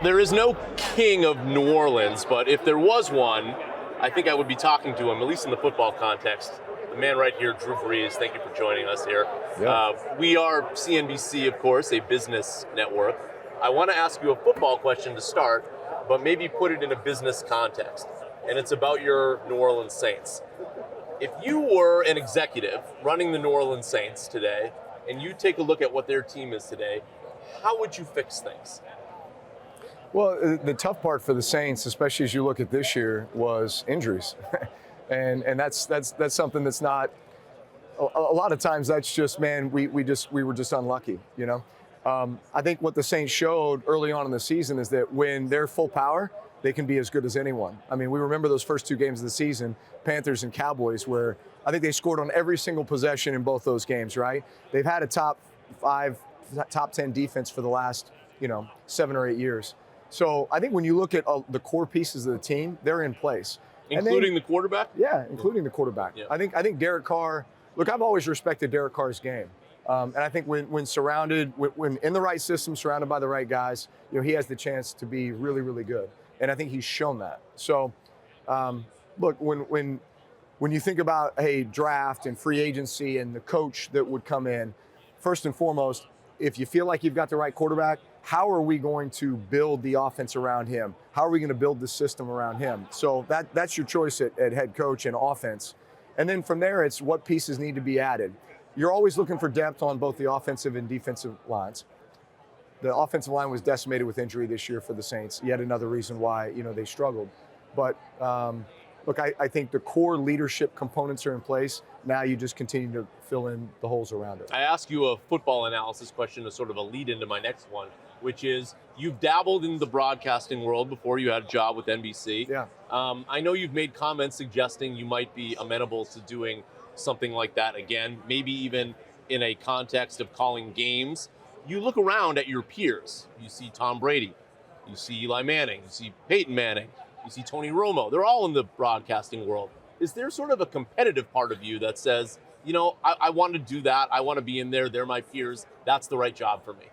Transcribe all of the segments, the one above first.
There is no king of New Orleans, but if there was one, I think I would be talking to him, at least in the football context. The man right here, Drew Brees, thank you for joining us here. Yeah. We are CNBC, of course, a business network. I want to ask you a football question to start, but maybe put it in a business context. And it's about your New Orleans Saints. If you were an executive running the New Orleans Saints today, and you take a look at what their team is today, how would you fix things? Well, the tough part for the Saints, especially as you look at this year, was injuries, and that's something that's not. A lot of times, that's just we were just unlucky, you know. I think what the Saints showed early on in the season is that when they're full power, they can be as good as anyone. I mean, we remember those first two games of the season, Panthers and Cowboys, where I think they scored on every single possession in both those games. Right? They've had a top 10 defense for the last 7 or 8 years. So I think when you look at the core pieces of the team, they're in place. Including the quarterback? Yeah, including the quarterback. Yeah. I think Derek Carr, look, I've always respected Derek Carr's game. And I think when surrounded, when in the right system, surrounded by the right guys, he has the chance to be really, really good. And I think he's shown that. So, look, when you think about, draft and free agency and the coach that would come in, first and foremost, if you feel like you've got the right quarterback, how are we going to build the offense around him? How are we going to build the system around him? So that's your choice at head coach and offense. And then from there, it's what pieces need to be added. You're always looking for depth on both the offensive and defensive lines. The offensive line was decimated with injury this year for the Saints. Yet another reason why they struggled. But look, I think the core leadership components are in place. Now you just continue to fill in the holes around it. I ask you a football analysis question as sort of a lead into my next one, which is you've dabbled in the broadcasting world before you had a job with NBC. Yeah. I know you've made comments suggesting you might be amenable to doing something like that again, maybe even in a context of calling games. You look around at your peers. You see Tom Brady. You see Eli Manning. You see Peyton Manning. You see Tony Romo. They're all in the broadcasting world. Is there sort of a competitive part of you that says, I want to do that. I want to be in there. They're my peers. That's the right job for me.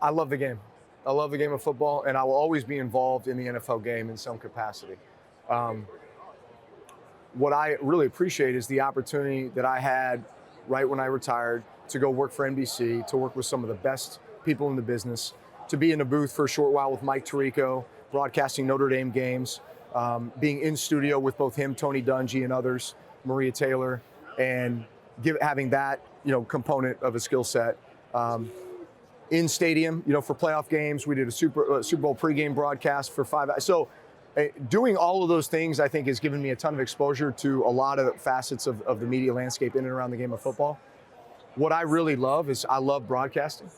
I love the game. I love the game of football, and I will always be involved in the NFL game in some capacity. What I really appreciate is the opportunity that I had right when I retired to go work for NBC, to work with some of the best people in the business, to be in a booth for a short while with Mike Tirico, broadcasting Notre Dame games, being in studio with both him, Tony Dungy, and others, Maria Taylor, and having that component of a skill set. In stadium, for playoff games, we did a Super Bowl pregame broadcast for 5 hours. So doing all of those things, I think, has given me a ton of exposure to a lot of facets of the media landscape in and around the game of football. What I really love is I love broadcasting,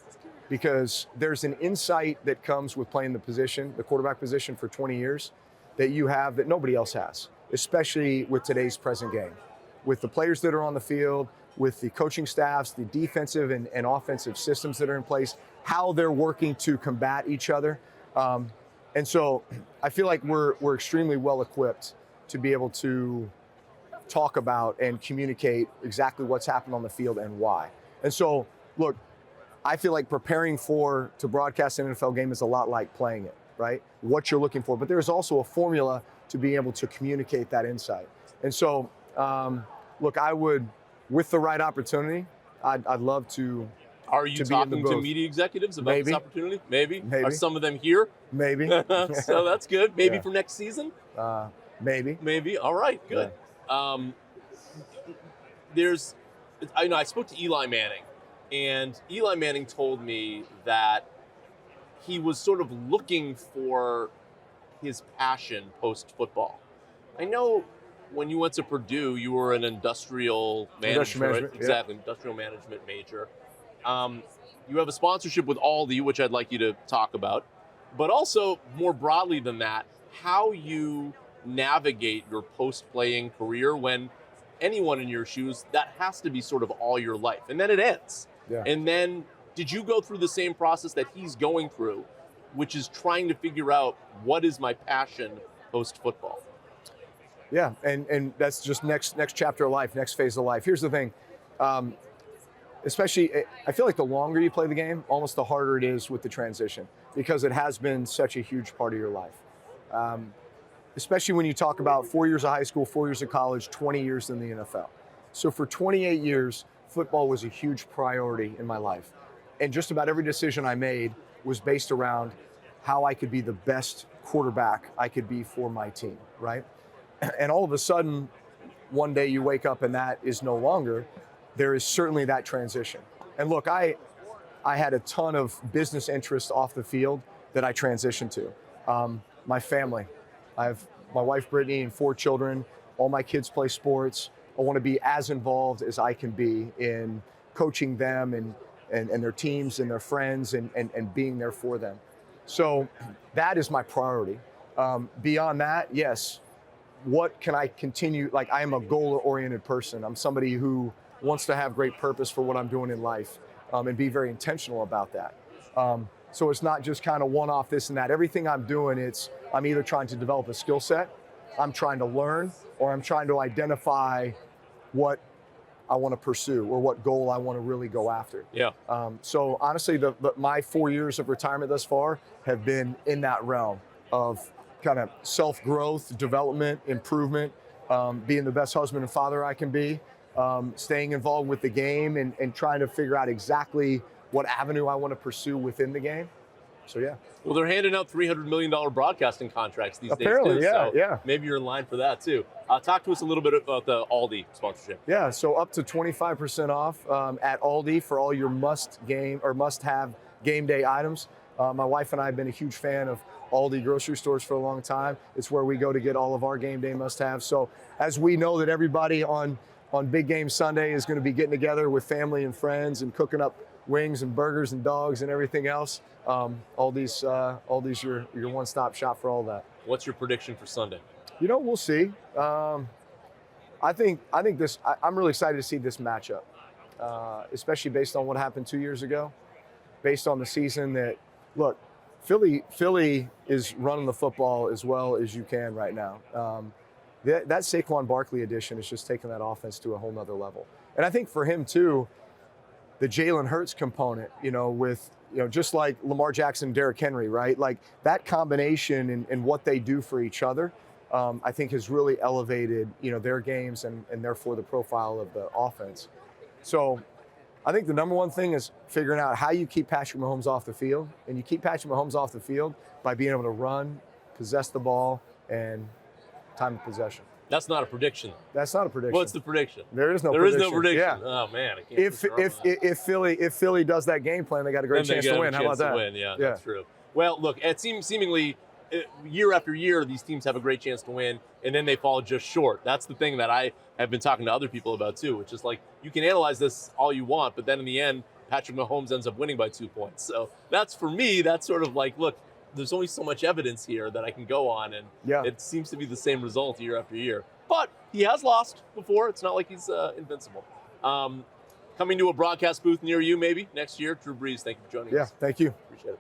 because there's an insight that comes with playing the quarterback position for 20 years that you have that nobody else has, especially with today's present game. With the players that are on the field, with the coaching staffs, the defensive and offensive systems that are in place, how they're working to combat each other. And so I feel like we're extremely well equipped to be able to talk about and communicate exactly what's happened on the field and why. And so, look, I feel like preparing to broadcast an NFL game is a lot like playing it, right? What you're looking for. But there's also a formula to be able to communicate that insight. And so, look, I would, with the right opportunity, I'd love to. Are you talking to media executives about this opportunity? Maybe. Are some of them here? Maybe. So that's good. Maybe for next season? Maybe. Maybe. All right, good. Yeah. I spoke to Eli Manning, and Eli Manning told me that he was sort of looking for his passion post-football. I know when you went to Purdue, you were an industrial management. Right? Exactly, industrial management major. You have a sponsorship with Aldi, which I'd like you to talk about, but also more broadly than that, how you navigate your post-playing career when anyone in your shoes, that has to be sort of all your life. And then it ends. Yeah. And then did you go through the same process that he's going through, which is trying to figure out what is my passion post-football? Yeah, and that's just next chapter of life, next phase of life. Here's the thing. especially, I feel like the longer you play the game, almost the harder it is with the transition, because it has been such a huge part of your life. Especially when you talk about 4 years of high school, 4 years of college, 20 years in the NFL. So for 28 years, football was a huge priority in my life. And just about every decision I made was based around how I could be the best quarterback I could be for my team, right? And all of a sudden, one day you wake up and that is no longer. There is certainly that transition. And look, I had a ton of business interests off the field that I transitioned to. My family, I have my wife Brittany and 4 children. All my kids play sports. I want to be as involved as I can be in coaching them and their teams and their friends and being there for them. So that is my priority. Beyond that, yes, what can I continue? Like, I am a goal-oriented person. I'm somebody who wants to have great purpose for what I'm doing in life, and be very intentional about that. So it's not just kind of one-off this and that. Everything I'm doing, I'm either trying to develop a skill set, I'm trying to learn, or I'm trying to identify what I want to pursue or what goal I want to really go after. Yeah. So honestly, my 4 years of retirement thus far have been in that realm of kind of self-growth, development, improvement, being the best husband and father I can be, staying involved with the game and trying to figure out exactly what avenue I want to pursue within the game. So yeah. Well, they're handing out $300 million broadcasting contracts these Apparently, days too. yeah, So yeah. maybe you're in line for that too. Talk to us a little bit about the Aldi sponsorship. Yeah, so up to 25% off at Aldi for all your must-have game day items. My wife and I have been a huge fan of Aldi grocery stores for a long time. It's where we go to get all of our game day must-haves. So as we know that everybody on Big Game Sunday is going to be getting together with family and friends and cooking up wings and burgers and dogs and everything else, Aldi's your one-stop shop for all that. What's your prediction for Sunday? You know, we'll see. I think I'm really excited to see this matchup, especially based on what happened 2 years ago, based on the season that, look, Philly is running the football as well as you can right now. That Saquon Barkley addition is just taking that offense to a whole nother level. And I think for him too, the Jalen Hurts component, just like Lamar Jackson, Derrick Henry, right? Like that combination and what they do for each other, I think has really elevated, their games and therefore the profile of the offense. So I think the number one thing is figuring out how you keep Patrick Mahomes off the field. And you keep Patrick Mahomes off the field by being able to run, possess the ball, and time of possession. That's not a prediction. That's not a prediction. What's the prediction? There is no prediction. Yeah. Oh man, I can't if Philly does that game plan, they got a great chance to win. How about that? Yeah, that's true. Well, look, it seems seemingly year after year these teams have a great chance to win, and then they fall just short. That's the thing that I have been talking to other people about too, which is like you can analyze this all you want, but then in the end, Patrick Mahomes ends up winning by 2 points. So that's for me. That's sort of like, look, there's only so much evidence here that I can go on, and it seems to be the same result year after year. But he has lost before. It's not like he's invincible. Coming to a broadcast booth near you maybe next year, Drew Brees, thank you for joining us. Yeah, thank you. Appreciate it.